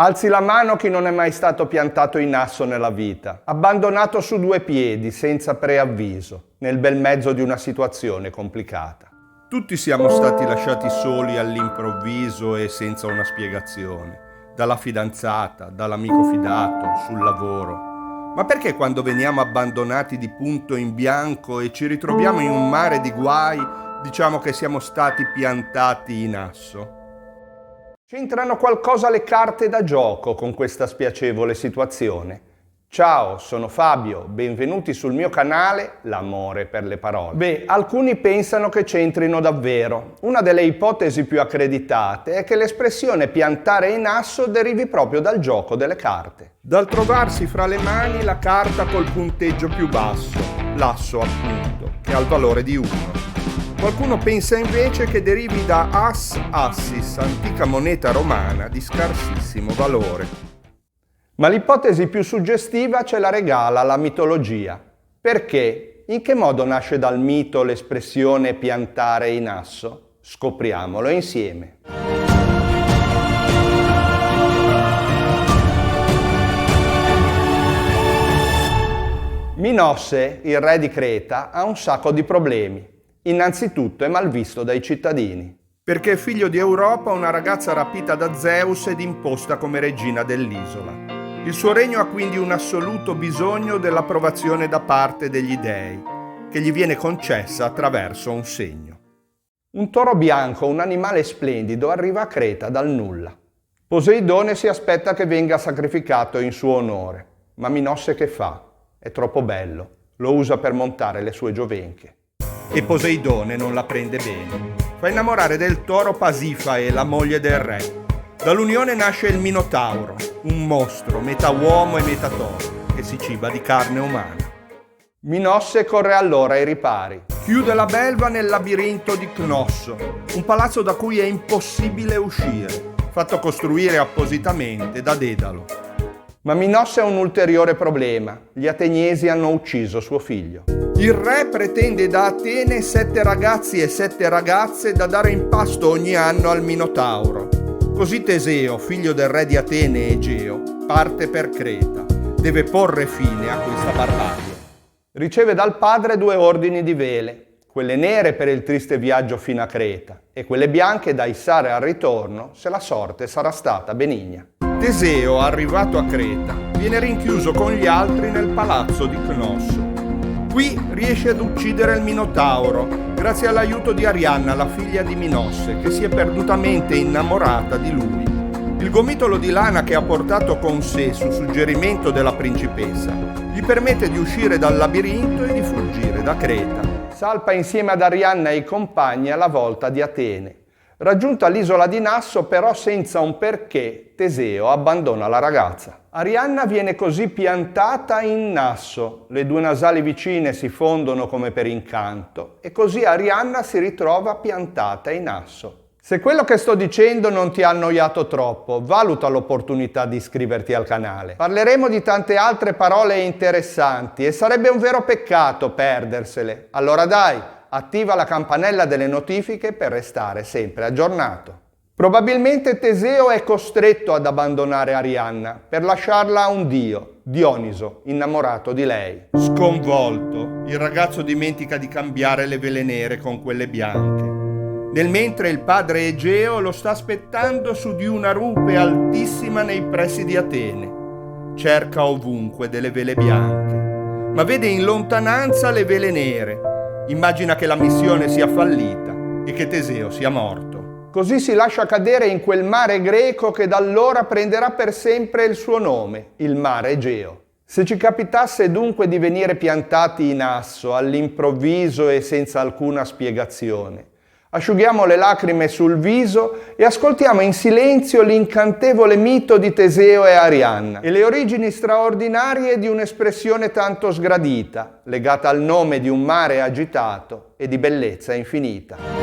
Alzi la mano chi non è mai stato piantato in asso nella vita, abbandonato su due piedi, senza preavviso, nel bel mezzo di una situazione complicata. Tutti siamo stati lasciati soli all'improvviso e senza una spiegazione, dalla fidanzata, dall'amico fidato, sul lavoro. Ma perché quando veniamo abbandonati di punto in bianco e ci ritroviamo in un mare di guai, diciamo che siamo stati piantati in asso? C'entrano qualcosa le carte da gioco con questa spiacevole situazione? Ciao, sono Fabio, benvenuti sul mio canale L'amore per le parole. Alcuni pensano che c'entrino davvero. Una delle ipotesi più accreditate è che l'espressione piantare in asso derivi proprio dal gioco delle carte. Dal trovarsi fra le mani la carta col punteggio più basso, l'asso appunto, che ha il valore di 1. Qualcuno pensa invece che derivi da as assis, antica moneta romana di scarsissimo valore. Ma l'ipotesi più suggestiva ce la regala la mitologia. Perché? In che modo nasce dal mito l'espressione piantare in asso? Scopriamolo insieme. Minosse, il re di Creta, ha un sacco di problemi. Innanzitutto è malvisto dai cittadini. Perché è figlio di Europa, una ragazza rapita da Zeus ed imposta come regina dell'isola. Il suo regno ha quindi un assoluto bisogno dell'approvazione da parte degli dei, che gli viene concessa attraverso un segno. Un toro bianco, un animale splendido, arriva a Creta dal nulla. Poseidone si aspetta che venga sacrificato in suo onore, ma Minosse che fa? È troppo bello, lo usa per montare le sue giovenche. E Poseidone non la prende bene. Fa innamorare del toro Pasifae, la moglie del re. Dall'unione nasce il Minotauro, un mostro metà uomo e metà toro, che si ciba di carne umana. Minosse corre allora ai ripari. Chiude la belva nel labirinto di Cnosso, un palazzo da cui è impossibile uscire, fatto costruire appositamente da Dedalo. Ma Minosse ha un ulteriore problema. Gli ateniesi hanno ucciso suo figlio. Il re pretende da Atene 7 ragazzi e 7 ragazze da dare in pasto ogni anno al Minotauro. Così Teseo, figlio del re di Atene Egeo, parte per Creta. Deve porre fine a questa barbarie. Riceve dal padre 2 ordini di vele, quelle nere per il triste viaggio fino a Creta e quelle bianche da issare al ritorno se la sorte sarà stata benigna. Teseo, arrivato a Creta, viene rinchiuso con gli altri nel palazzo di Cnosso. Qui riesce ad uccidere il Minotauro, grazie all'aiuto di Arianna, la figlia di Minosse, che si è perdutamente innamorata di lui. Il gomitolo di lana che ha portato con sé su suggerimento della principessa gli permette di uscire dal labirinto e di fuggire da Creta. Salpa insieme ad Arianna e i compagni alla volta di Atene. Raggiunta l'isola di Nasso, però senza un perché, Teseo abbandona la ragazza. Arianna viene così piantata in Nasso, le 2 nasali vicine si fondono come per incanto e così Arianna si ritrova piantata in Nasso. Se quello che sto dicendo non ti ha annoiato troppo, valuta l'opportunità di iscriverti al canale. Parleremo di tante altre parole interessanti e sarebbe un vero peccato perdersele. Allora dai, attiva la campanella delle notifiche per restare sempre aggiornato. Probabilmente Teseo è costretto ad abbandonare Arianna per lasciarla a un dio, Dioniso, innamorato di lei. Sconvolto, il ragazzo dimentica di cambiare le vele nere con quelle bianche. Nel mentre il padre Egeo lo sta aspettando su di una rupe altissima nei pressi di Atene. Cerca ovunque delle vele bianche, ma vede in lontananza le vele nere. Immagina che la missione sia fallita e che Teseo sia morto. Così si lascia cadere in quel mare greco che da allora prenderà per sempre il suo nome, il mare Egeo. Se ci capitasse dunque di venire piantati in asso all'improvviso e senza alcuna spiegazione, asciughiamo le lacrime sul viso e ascoltiamo in silenzio l'incantevole mito di Teseo e Arianna e le origini straordinarie di un'espressione tanto sgradita, legata al nome di un mare agitato e di bellezza infinita.